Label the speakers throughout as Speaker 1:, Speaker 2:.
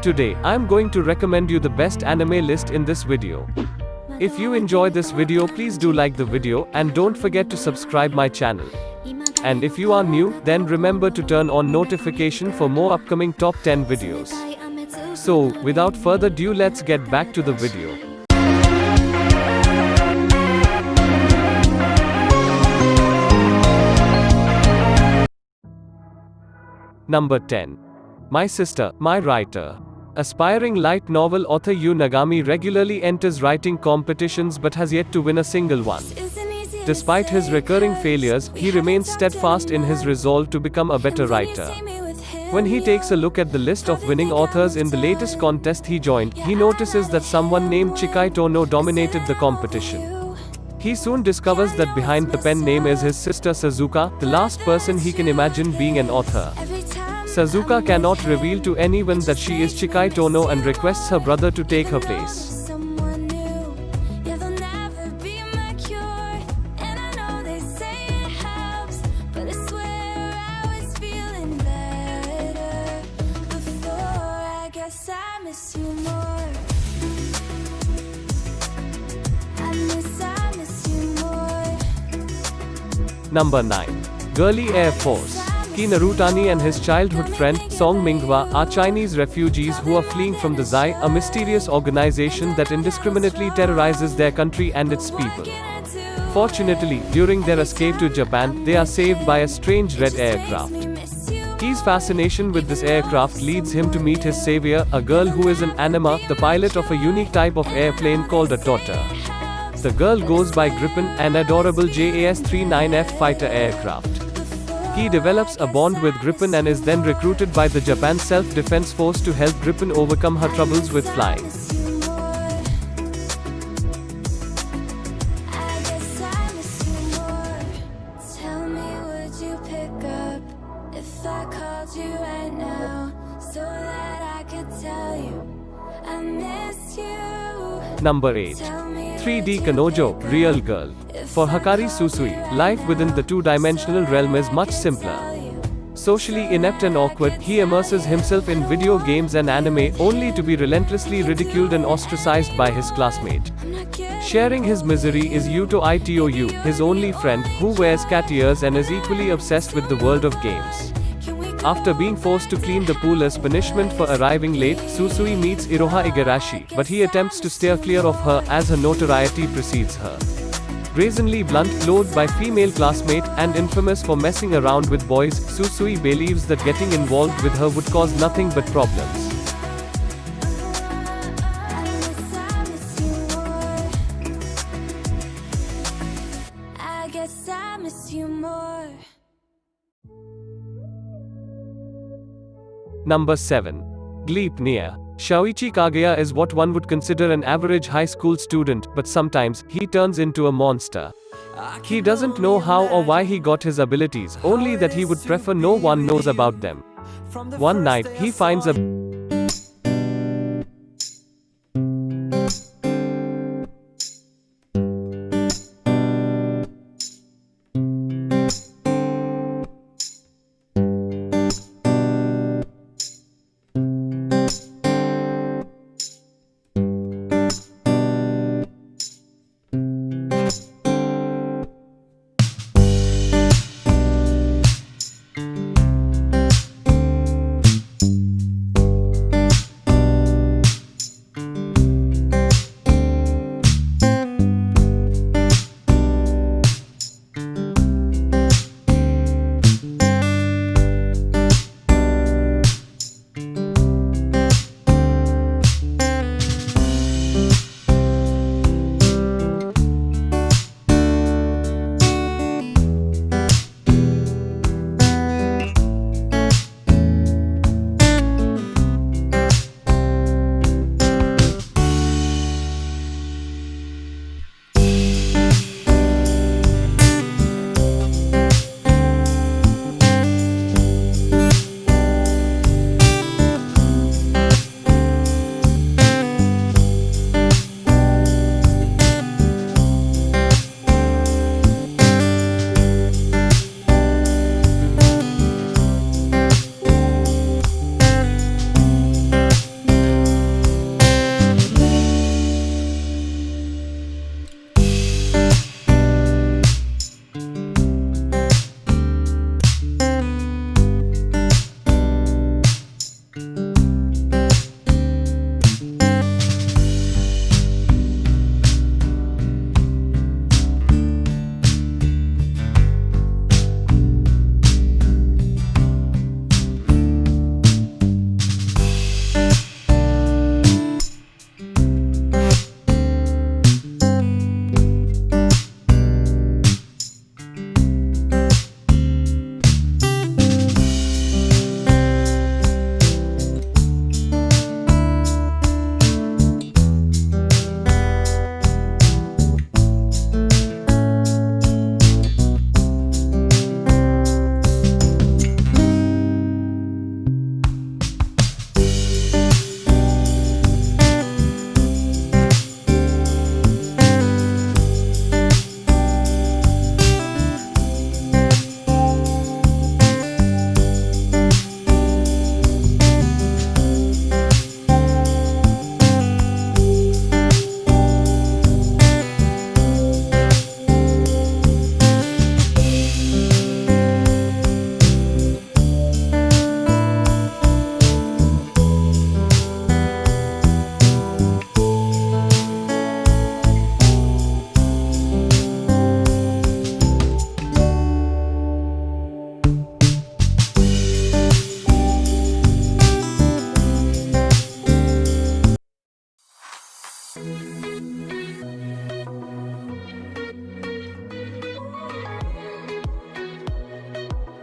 Speaker 1: Today, I'm going to recommend you the best anime list in this video. If you enjoy this video, please do like the video, and don't forget to subscribe my channel. And if you are new, then remember to turn on notification for more upcoming top 10 videos. So, without further ado, let's get back to the video. Number 10. My Sister, My Writer. Aspiring light novel author Yu Nagami regularly enters writing competitions but has yet to win a single one. Despite his recurring failures, he remains steadfast in his resolve to become a better writer. When he takes a look at the list of winning authors in the latest contest he joined, he notices that someone named Chikai Tono dominated the competition. He soon discovers that behind the pen name is his sister Suzuka, the last person he can imagine being an author. Suzuka cannot reveal to anyone that she is Chikai Tono and requests her brother to take her place. Number 9. Girly Air Force. Ki Narutani and his childhood friend, Song Minghua, are Chinese refugees who are fleeing from the Zai, a mysterious organization that indiscriminately terrorizes their country and its people. Fortunately, during their escape to Japan, they are saved by a strange red aircraft. Ki's fascination with this aircraft leads him to meet his savior, a girl who is an anima, the pilot of a unique type of airplane called a daughter. The girl goes by Gripen, an adorable JAS-39F fighter aircraft. He develops a bond with Gripen and is then recruited by the Japan Self-Defense Force to help Gripen overcome her troubles with flying. Number 8. 3D Kanojo, Real Girl. For Hakari Susui, life within the two-dimensional realm is much simpler. Socially inept and awkward, he immerses himself in video games and anime, only to be relentlessly ridiculed and ostracized by his classmate. Sharing his misery is Yuto Itou, his only friend, who wears cat ears and is equally obsessed with the world of games. After being forced to clean the pool as punishment for arriving late, Susui meets Iroha Igarashi, but he attempts to steer clear of her as her notoriety precedes her. Brazenly blunt, loathed by female classmate, and infamous for messing around with boys, Susui believes that getting involved with her would cause nothing but problems. Number 7. Gleipnir. Shoichi Kagaya is what one would consider an average high school student, but sometimes, he turns into a monster. He doesn't know how or why he got his abilities, only that he would prefer no one knows about them. One night, he finds a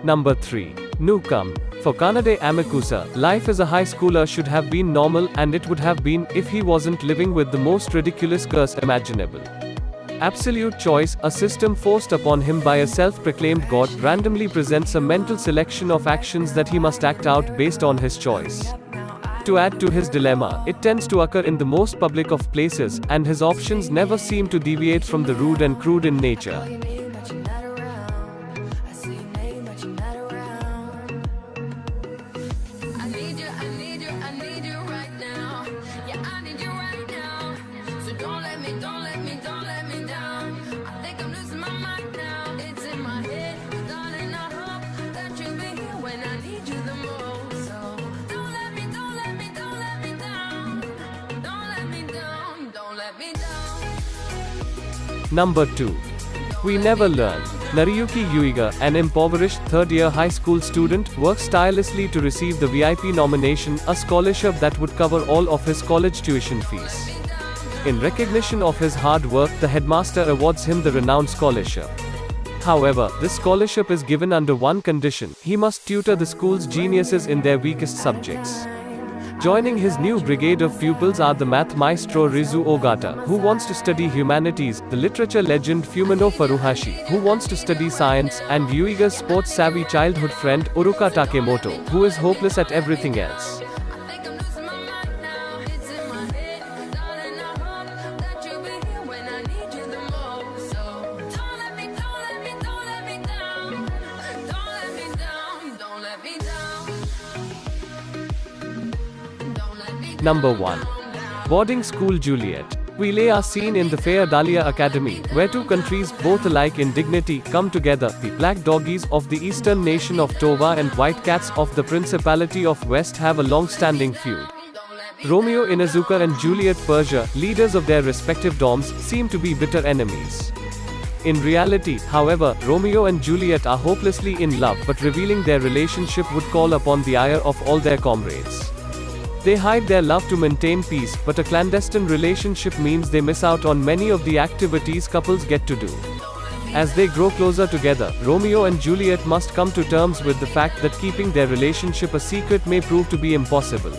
Speaker 1: Number 3. Newcomb. For Kanade Amakusa, life as a high schooler should have been normal, and it would have been if he wasn't living with the most ridiculous curse imaginable. Absolute choice, a system forced upon him by a self-proclaimed god, randomly presents a mental selection of actions that he must act out based on his choice. To add to his dilemma, it tends to occur in the most public of places, and his options never seem to deviate from the rude and crude in nature. Number 2. We Never Learn. Nariyuki Uiga, an impoverished third-year high school student, works tirelessly to receive the VIP nomination, a scholarship that would cover all of his college tuition fees. In recognition of his hard work, the headmaster awards him the renowned scholarship. However, this scholarship is given under one condition: he must tutor the school's geniuses in their weakest subjects. Joining his new brigade of pupils are the math maestro Rizu Ogata, who wants to study humanities, the literature legend Fumino Furuhashi, who wants to study science, and Uiga's sports-savvy childhood friend Uruka Takemoto, who is hopeless at everything else. Number 1. Boarding School Juliet. We lay our scene in the fair Dahlia Academy, where two countries, both alike in dignity, come together, the black doggies of the eastern nation of Tova and white cats of the Principality of West have a long-standing feud. Romeo Inuzuka and Juliet Persia, leaders of their respective dorms, seem to be bitter enemies. In reality, however, Romeo and Juliet are hopelessly in love, but revealing their relationship would call upon the ire of all their comrades. They hide their love to maintain peace, but a clandestine relationship means they miss out on many of the activities couples get to do. As they grow closer together, Romeo and Juliet must come to terms with the fact that keeping their relationship a secret may prove to be impossible.